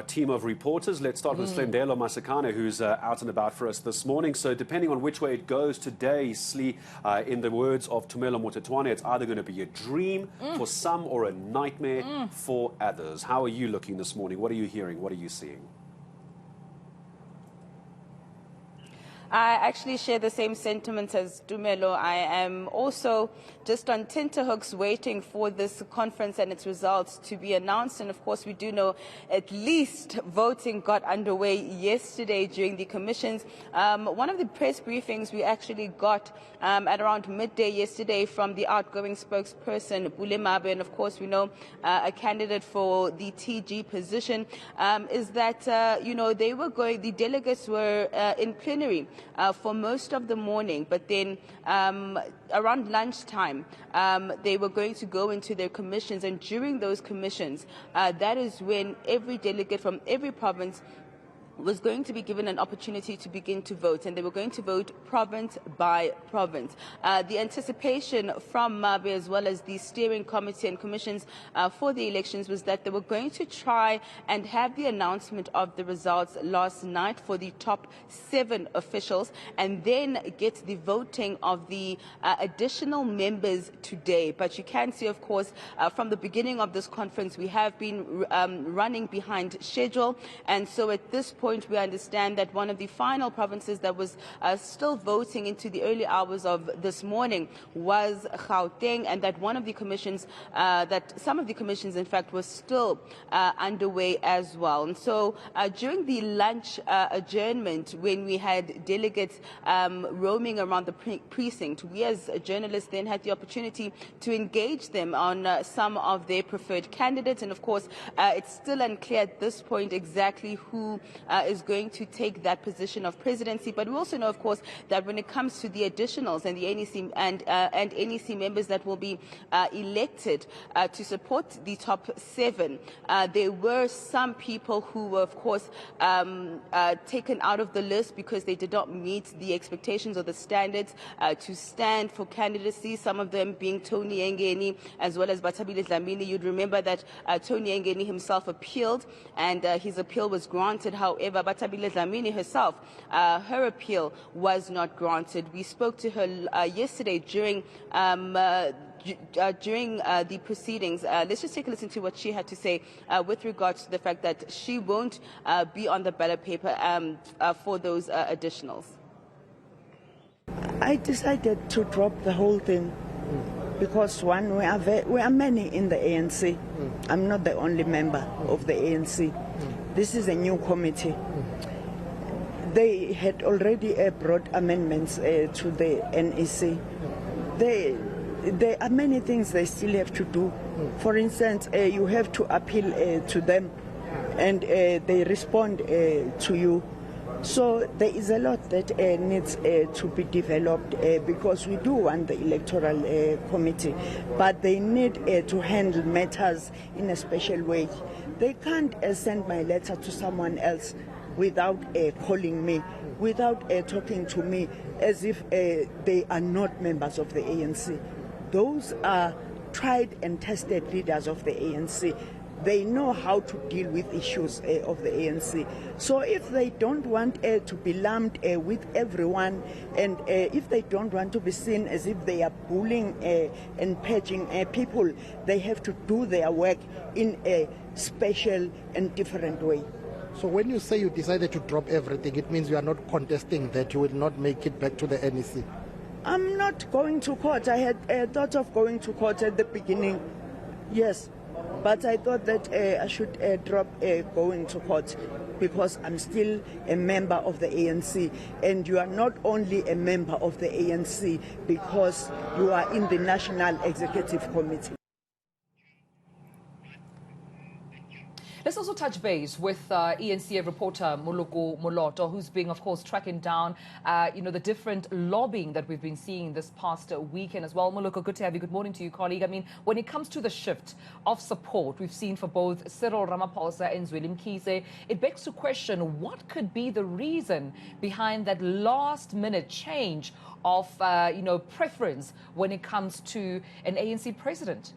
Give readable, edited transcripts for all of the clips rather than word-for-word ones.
team of reporters. Let's start with Slendelo Masakane, who's out and about for us this morning. So depending on which way it goes today, Slee, in the words of Tumelo Motetwane, it's either going to be a dream for some or a nightmare for others. How are you looking this morning? What are you hearing? What are you seeing? I actually share the same sentiments as Tumelo. I am also just on tenterhooks waiting for this conference and its results to be announced. And of course, we do know at least voting got underway yesterday during the commissions. One of the press briefings we actually got at around midday yesterday from the outgoing spokesperson, Bule Mabe, and of course, we know a candidate for the TG position, is that, the delegates were in plenary for most of the morning, but then around lunchtime, they were going to go into their commissions, and during those commissions, that is when every delegate from every province was going to be given an opportunity to begin to vote, and they were going to vote province by province. The anticipation from Mabe as well as the steering committee and commissions for the elections was that they were going to try and have the announcement of the results last night for the top 7 officials, and then get the voting of the additional members today. But you can see, of course, from the beginning of this conference, we have been running behind schedule, and so at this point, we understand that one of the final provinces that was still voting into the early hours of this morning was Gauteng, and that one of the commissions, that some of the commissions, in fact, were still underway as well. And so during the lunch adjournment, when we had delegates roaming around the precinct, we as journalists then had the opportunity to engage them on some of their preferred candidates. And of course, it's still unclear at this point exactly who is going to take that position of presidency. But we also know, of course, that when it comes to the additionals and the NEC and NEC members that will be elected to support the top 7, there were some people who were, of course, taken out of the list because they did not meet the expectations or the standards to stand for candidacy, some of them being Tony Engeni as well as Batabile Dlamini. You'd remember that Tony Engeni himself appealed, and his appeal was granted. However, Batabile Dlamini herself, her appeal was not granted. We spoke to her yesterday during the proceedings. Let's just take a listen to what she had to say with regards to the fact that she won't be on the ballot paper for those additionals. I decided to drop the whole thing because, one, we are many in the ANC. I'm not the only member of the ANC. This is a new committee. They had already brought amendments to the NEC. There are many things they still have to do. For instance, you have to appeal to them, and they respond to you. So there is a lot that needs to be developed because we do want the electoral committee, but they need to handle matters in a special way. They can't send my letter to someone else without calling me, without talking to me as if they are not members of the ANC. Those are tried and tested leaders of the ANC. They know how to deal with issues of the ANC. So if they don't want to be lumped with everyone, and if they don't want to be seen as if they are bullying and paging people, they have to do their work in a special and different way. So when you say you decided to drop everything, it means you are not contesting that you will not make it back to the NEC? I'm not going to court. I had thought of going to court at the beginning, yes. But I thought that I should drop going to court because I'm still a member of the ANC. And you are not only a member of the ANC because you are in the National Executive Committee. Let's also touch base with ENCA reporter Moloko Moloto, who's been, of course, tracking down, the different lobbying that we've been seeing this past weekend as well. Moloko, good to have you. Good morning to you, colleague. I mean, when it comes to the shift of support we've seen for both Cyril Ramaphosa and Zweli Mkhize, it begs to question what could be the reason behind that last-minute change of, preference when it comes to an ANC president.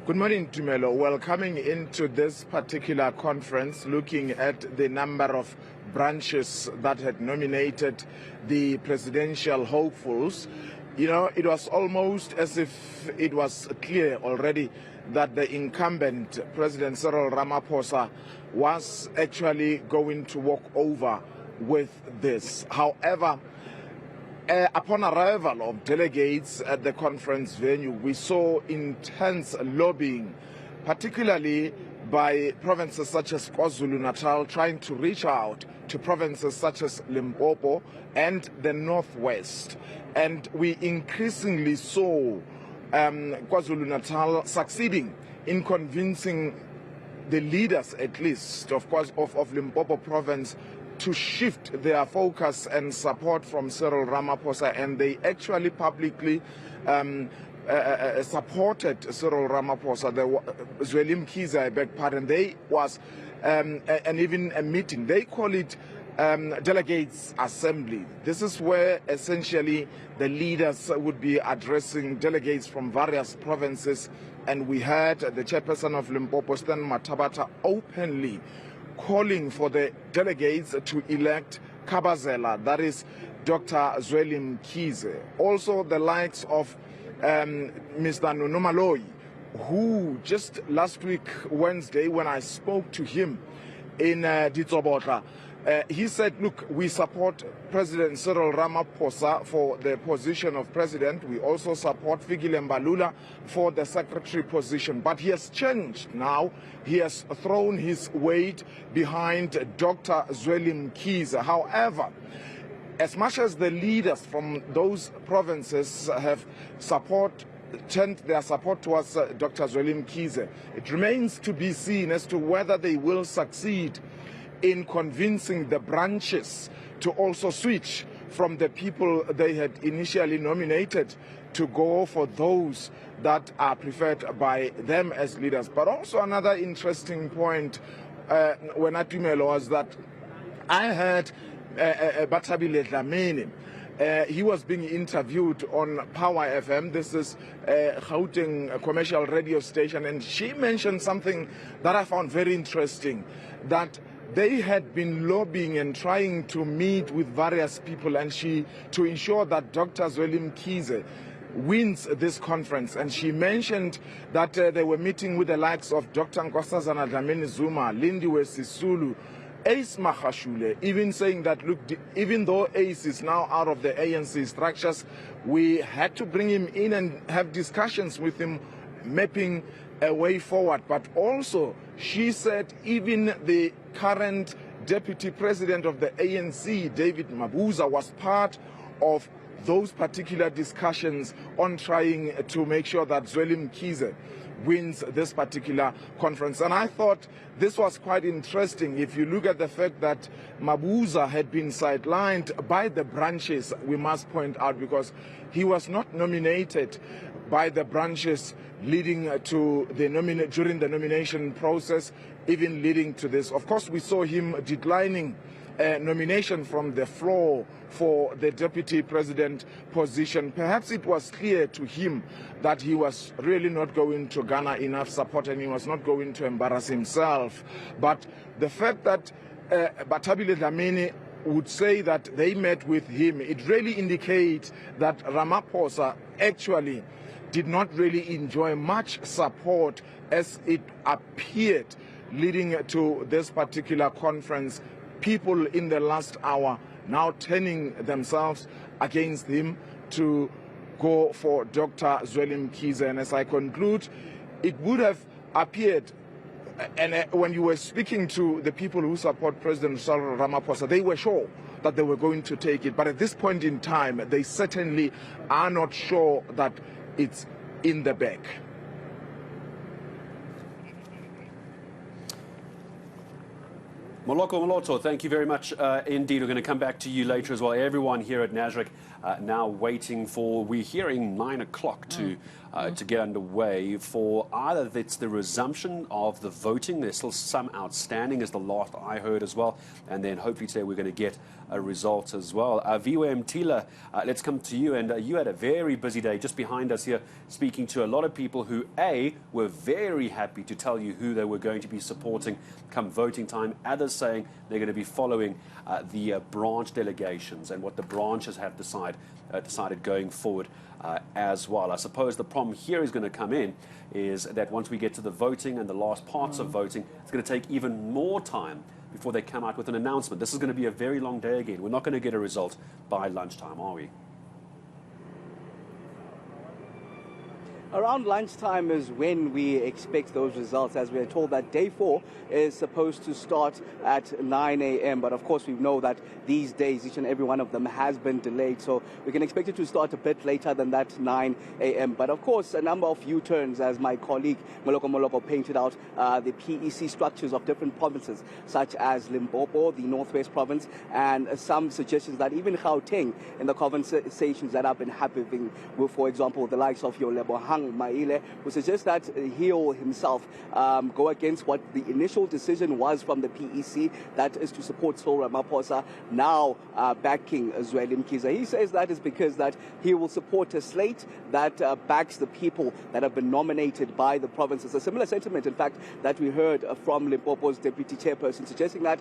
Good morning, Tumelo. Well, coming into this particular conference, looking at the number of branches that had nominated the presidential hopefuls, you know, it was almost as if it was clear already that the incumbent President Cyril Ramaphosa was actually going to walk over with this. However, upon arrival of delegates at the conference venue, we saw intense lobbying, particularly by provinces such as KwaZulu-Natal, trying to reach out to provinces such as Limpopo and the Northwest. And we increasingly saw KwaZulu-Natal succeeding in convincing the leaders, at least, of Limpopo province, to shift their focus and support from Cyril Ramaphosa, and they actually publicly supported Cyril Ramaphosa. Zweli Mkhize, I beg pardon, they was and even a meeting. They call it delegates assembly. This is where essentially the leaders would be addressing delegates from various provinces, and we heard the chairperson of Limpopo, Stan Mathabata, openly calling for the delegates to elect Kabazela, that is Dr. Zweli Mkhize. Also the likes of Mr. Nunomaloi, who just last week, Wednesday, when I spoke to him in Ditsobotla, he said, look, we support President Cyril Ramaphosa for the position of president. We also support Fikile Mbalula for the secretary position. But he has changed now. He has thrown his weight behind Dr. Zweli Mkhize. However, as much as the leaders from those provinces have turned their support towards Dr. Zweli Mkhize, it remains to be seen as to whether they will succeed in convincing the branches to also switch from the people they had initially nominated to go for those that are preferred by them as leaders. But also another interesting point when Atumelo was that I heard Batabile Dlamini. He was being interviewed on Power FM. This is a Gauteng commercial radio station, and she mentioned something that I found very interesting, that they had been lobbying and trying to meet with various people to ensure that Dr. Zweli Mkhize wins this conference. And she mentioned that they were meeting with the likes of Dr. Nkosazana Dlamini Zuma, Lindiwe Sisulu, Ace Mahashule, even saying that, look, even though Ace is now out of the ANC structures, we had to bring him in and have discussions with him, mapping a way forward. But also, she said even the current deputy president of the ANC, David Mabuza, was part of those particular discussions on trying to make sure that Zweli Mkhize wins this particular conference. And I thought this was quite interesting. If you look at the fact that Mabuza had been sidelined by the branches, we must point out, because he was not nominated by the branches leading to the during the nomination process, even leading to this. Of course, we saw him declining nomination from the floor for the deputy president position. Perhaps it was clear to him that he was really not going to garner enough support and he was not going to embarrass himself. But the fact that Batabile Dlamini would say that they met with him, it really indicates that Ramaphosa actually did not really enjoy much support as it appeared leading to this particular conference. People in the last hour now turning themselves against him to go for Dr. Zweli Mkhize. And as I conclude, it would have appeared, and when you were speaking to the people who support President Cyril Ramaphosa, they were sure that they were going to take it. But at this point in time, they certainly are not sure that it's in the bag. Moloko Moloto, thank you very much indeed. We're going to come back to you later as well. Everyone here at Nasrec now waiting for, we're hearing 9 o'clock to to get underway for either it's the resumption of the voting. There's still some outstanding, is the last I heard as well. And then hopefully today we're going to get a result as well. Viwe Mtila, let's come to you. And you had a very busy day just behind us here, speaking to a lot of people who, A, were very happy to tell you who they were going to be supporting come voting time. Others saying they're going to be following the branch delegations and what the branches have decided going forward as well. I suppose the problem here is going to come in is that once we get to the voting and the last parts of voting, it's going to take even more time before they come out with an announcement. This is going to be a very long day again. We're not going to get a result by lunchtime, are we? Around lunchtime is when we expect those results, as we are told that day 4 is supposed to start at 9 a.m. But of course, we know that these days, each and every one of them has been delayed. So we can expect it to start a bit later than that 9 a.m. But of course, a number of U-turns, as my colleague Moloko painted out, the PEC structures of different provinces, such as Limpopo, the Northwest Province, and some suggestions that even Gauteng, in the conversations that have been happening with, for example, the likes of Lebohang Maile, who suggests that he'll himself go against what the initial decision was from the PEC, that is to support Cyril Ramaphosa, now backing Zweli Mkhize. He says that is because that he will support a slate that backs the people that have been nominated by the provinces. A similar sentiment, in fact, that we heard from Limpopo's deputy chairperson, suggesting that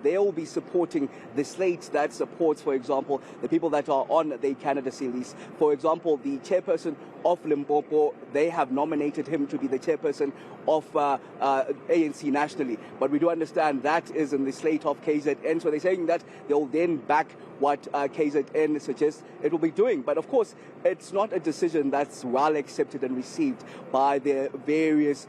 they will be supporting the slate that supports, for example, the people that are on the candidacy list. For example, the chairperson of Limpopo, they have nominated him to be the chairperson of ANC nationally. But we do understand that is in the slate of KZN. So they're saying that they'll then back what KZN suggests it will be doing. But of course, it's not a decision that's well accepted and received by the various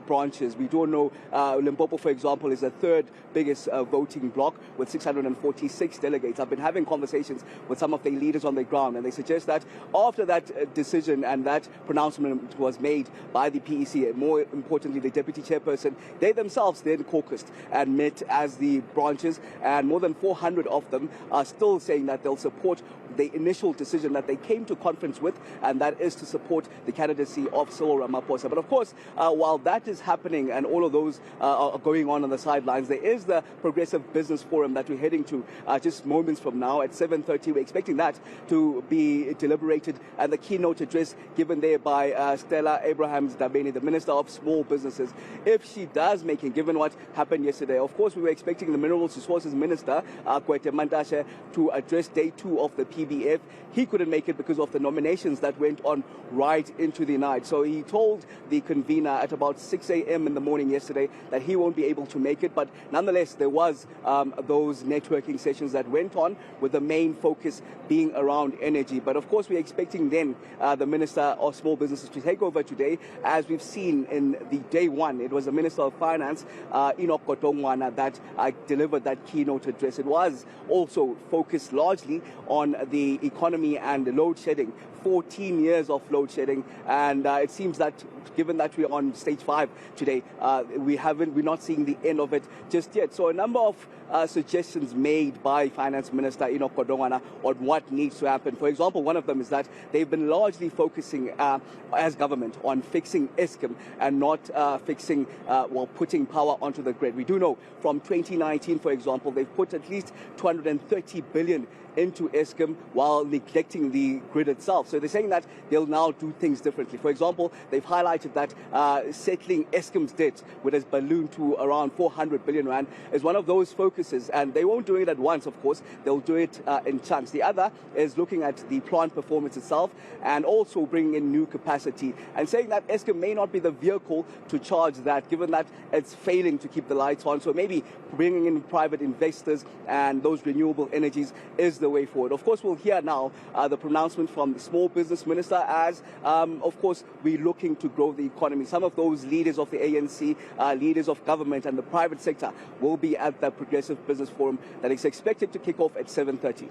branches. We do know Limpopo, for example, is the third biggest voting bloc with 646 delegates. I've been having conversations with some of the leaders on the ground, and they suggest that after that decision and that pronouncement was made by the PEC, more importantly, the deputy chairperson, they themselves then caucused and met as the branches, and more than 400 of them are still saying that they'll support the initial decision that they came to conference with, and that is to support the candidacy of Cyril Ramaphosa. But of course, while that is happening and all of those are going on the sidelines, there is the Progressive Business Forum that we're heading to just moments from now at 7:30. We're expecting that to be deliberated, and the keynote address given there by Stella Abrahams-Dabeni, the Minister of Small Businesses. If she does make it, given what happened yesterday, of course, we were expecting the Minerals Resources Minister, Kwete Mantashe, to address day 2 of the PBF. He couldn't make it because of the nominations that went on right into the night. So he told the convener at about 6 a.m. in the morning yesterday that he won't be able to make it. But nonetheless, there was those networking sessions that went on, with the main focus being around energy. But of course, we're expecting then the Minister of Small Businesses to take over today. As we've seen in the day 1, it was the Minister of Finance, Enoch Godongwana, that delivered that keynote address. It was also focused largely on the economy and the load shedding. 14 years of load shedding, and it seems that given that we're on stage 5 today, we're not seeing the end of it just yet. So a number of suggestions made by Finance Minister Enoch Godongwana on what needs to happen. For example, one of them is that they've been largely focusing as government on fixing Eskom and not putting power onto the grid. We do know from 2019, for example, they've put at least 230 billion into Eskom while neglecting the grid itself. So they're saying that they'll now do things differently. For example, they've highlighted that settling Eskom's debt, which has ballooned to around 400 billion rand, is one of those focuses. And they won't do it at once, of course. They'll do it in chunks. The other is looking at the plant performance itself and also bringing in new capacity, and saying that Eskom may not be the vehicle to charge that, given that it's failing to keep the lights on. So maybe bringing in private investors and those renewable energies is the way forward. Of course, we'll hear now the pronouncement from the Small Business Minister as, of course, we're looking to grow the economy. Some of those leaders of the ANC, leaders of government and the private sector will be at the Progressive Business Forum that is expected to kick off at 7:30.